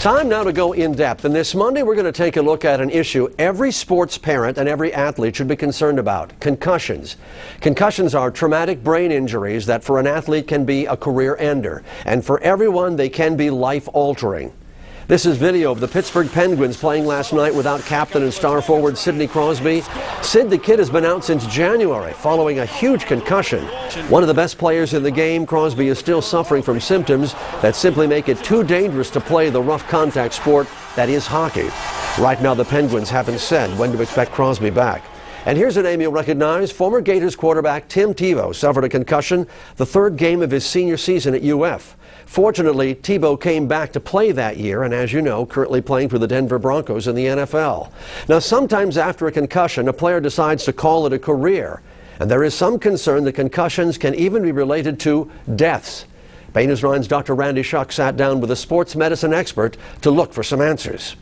Time now to go in depth, and this Monday we're going to take a look at an issue every sports parent and every athlete should be concerned about: concussions. Concussions are traumatic brain injuries that for an athlete can be a career ender, and for everyone they can be life-altering. This is video of the Pittsburgh Penguins playing last night without captain and star forward Sidney Crosby. Sid the Kid has been out since January following a huge concussion. One of the best players in the game, Crosby is still suffering from symptoms that simply make it too dangerous to play the rough contact sport that is hockey. Right now the Penguins haven't said when to expect Crosby back. And here's a name you'll recognize. Former Gators quarterback Tim Tebow suffered a concussion the third game of his senior season at UF. Fortunately, Tebow came back to play that year, and as you know, currently playing for the Denver Broncos in the NFL. Now, sometimes after a concussion, a player decides to call it a career, and there is some concern that concussions can even be related to deaths. Bay News 9's Dr. Randy Schuck sat down with a sports medicine expert to look for some answers.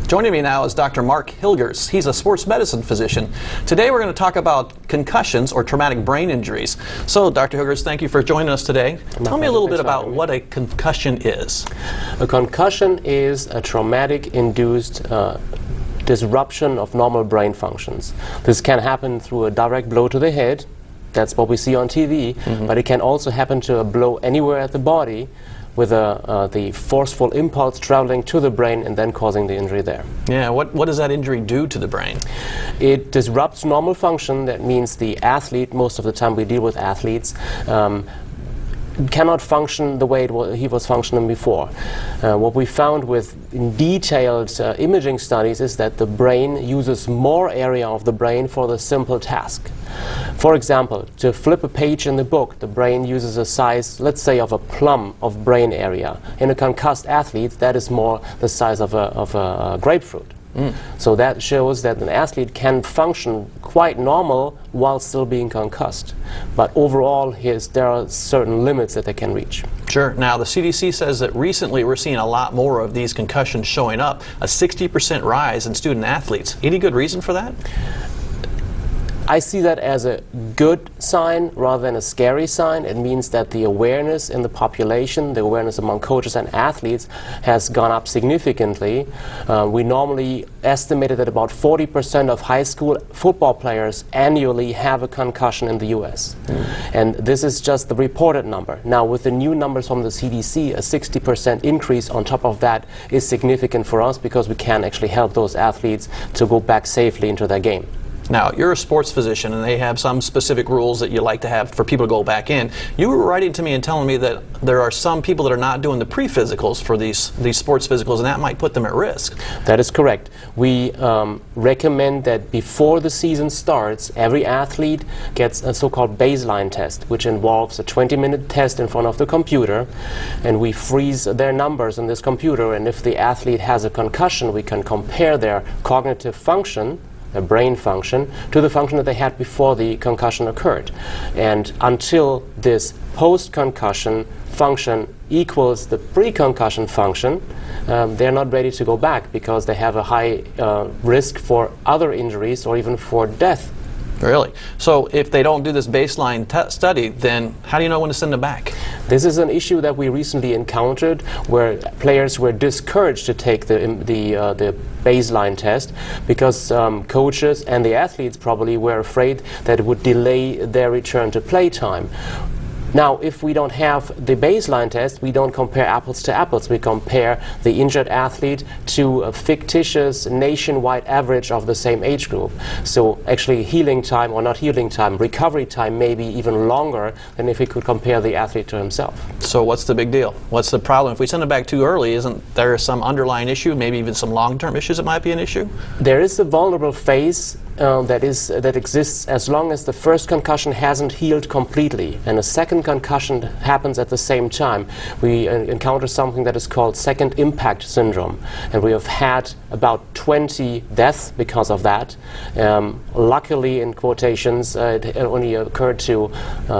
Joining me now is Dr. Mark Hilgers. He's a sports medicine physician. Today we're going to talk about concussions or traumatic brain injuries. So, Dr. Hilgers, thank you for joining us today. Tell me a little bit about what a concussion is. A concussion is a traumatic-induced disruption of normal brain functions. This can happen through a direct blow to the head. That's what we see on TV. But it can also happen to a blow anywhere at the body, with the forceful impulse traveling to the brain and then causing the injury there. Yeah, what does that injury do to the brain? It disrupts normal function. That means the athlete, most of the time we deal with athletes, cannot function the way he was functioning before. What we found with detailed imaging studies is that the brain uses more area of the brain for the simple task. For example, to flip a page in the book, the brain uses a size, let's say, of a plum of brain area. In a concussed athlete, that is more the size of a grapefruit. So that shows that an athlete can function quite normal while still being concussed. But overall, there are certain limits that they can reach. Sure. Now, the CDC says that recently we're seeing a lot more of these concussions showing up, a 60% rise in student athletes. Any good reason for that? I see that as a good sign rather than a scary sign. It means that the awareness in the population, the awareness among coaches and athletes, has gone up significantly. We normally estimated that about 40% of high school football players annually have a concussion in the US. And this is just the reported number. Now, with the new numbers from the CDC, a 60% increase on top of that is significant for us because we can actually help those athletes to go back safely into their game. Now, you're a sports physician, and they have some specific rules that you like to have for people to go back in. You were writing to me and telling me that there are some people that are not doing the pre-physicals for these sports physicals, and that might put them at risk. That is correct. We recommend that before the season starts, every athlete gets a so-called baseline test, which involves a 20-minute test in front of the computer, and we freeze their numbers on this computer, and if the athlete has a concussion, we can compare their cognitive function, their brain function, to the function that they had before the concussion occurred. And until this post-concussion function equals the pre-concussion function, they're not ready to go back because they have a high risk for other injuries or even for death. Really? So if they don't do this baseline study, then how do you know when to send them back? This is an issue that we recently encountered where players were discouraged to take the baseline test because coaches and the athletes probably were afraid that it would delay their return to play time. Now, if we don't have the baseline test, we don't compare apples to apples. We compare the injured athlete to a fictitious nationwide average of the same age group. So actually healing time, or not healing time, recovery time may be even longer than if we could compare the athlete to himself. So what's the big deal? What's the problem? If we send them back too early, isn't there some underlying issue, maybe even some long-term issues that might be an issue? There is a vulnerable phase that exists as long as the first concussion hasn't healed completely and a second concussion happens at the same time. We encounter something that is called second impact syndrome, and we have had about 20 deaths because of that. Luckily, in quotations, it only occurred to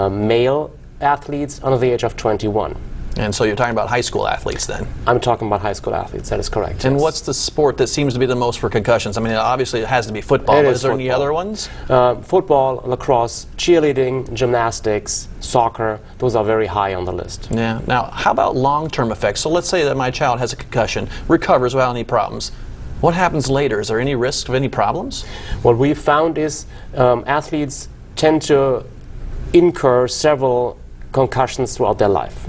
male athletes under the age of 21. And so you're talking about high school athletes then? I'm talking about high school athletes, that is correct. And yes. what's the sport that seems to be the most for concussions? I mean, obviously it has to be football, but is there any other ones? Football, lacrosse, cheerleading, gymnastics, soccer, those are very high on the list. Yeah. Now, how about long-term effects? So let's say that my child has a concussion, recovers without any problems. What happens later? Is there any risk of any problems? What we found is athletes tend to incur several concussions throughout their life.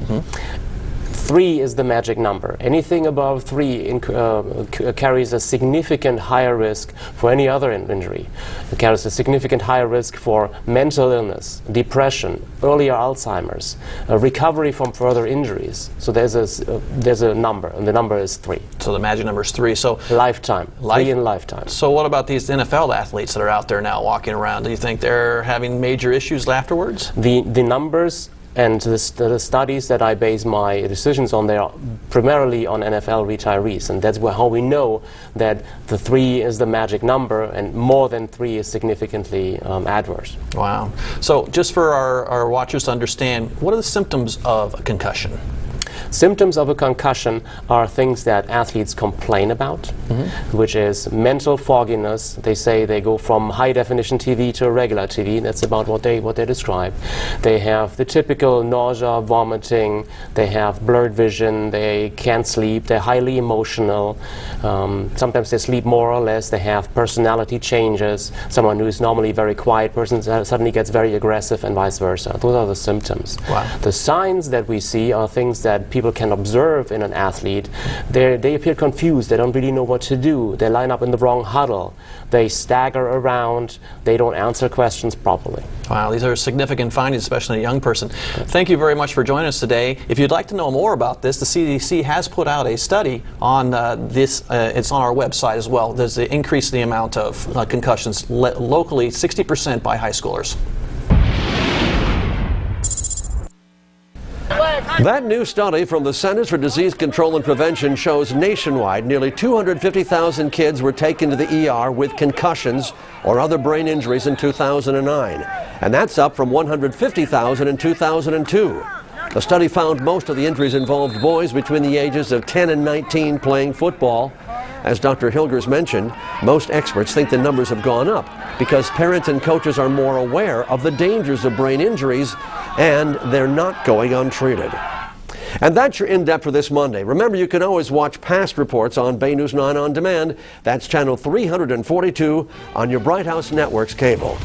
3 is the magic number. Anything above 3 carries a significant higher risk for any other injury. It carries a significant higher risk for mental illness, depression, earlier Alzheimer's, recovery from further injuries. So there's a number, and the number is 3. So the magic number is 3. So lifetime. 3 in lifetime. So what about these NFL athletes that are out there now walking around? Do you think they're having major issues afterwards? The numbers and the studies that I base my decisions on, they are primarily on NFL retirees, and that's how we know that the 3 is the magic number, and more than 3 is significantly adverse. Wow. So just for our watchers to understand, what are the symptoms of a concussion? Symptoms of a concussion are things that athletes complain about, which is mental fogginess. They say they go from high definition TV to regular TV. That's about what they describe. They have the typical nausea, vomiting. They have blurred vision. They can't sleep. They're highly emotional. Sometimes they sleep more or less. They have personality changes. Someone who is normally a very quiet person suddenly gets very aggressive, and vice versa. Those are the symptoms. Wow. The signs that we see are things that people can observe in an athlete. They appear confused. They don't really know what to do. They line up in the wrong huddle. They stagger around. They don't answer questions properly. Wow, these are significant findings, especially in a young person. Thank you very much for joining us today. If you'd like to know more about this, the CDC has put out a study on this. It's on our website as well. There's an increase in the amount of concussions locally, 60% by high schoolers. That new study from the Centers for Disease Control and Prevention shows nationwide nearly 250,000 kids were taken to the ER with concussions or other brain injuries in 2009. And that's up from 150,000 in 2002. The study found most of the injuries involved boys between the ages of 10 and 19 playing football. As Dr. Hilgers mentioned, most experts think the numbers have gone up because parents and coaches are more aware of the dangers of brain injuries, and they're not going untreated. And that's your In-Depth for this Monday. Remember, you can always watch past reports on Bay News 9 on demand. That's channel 342 on your Bright House Network's cable.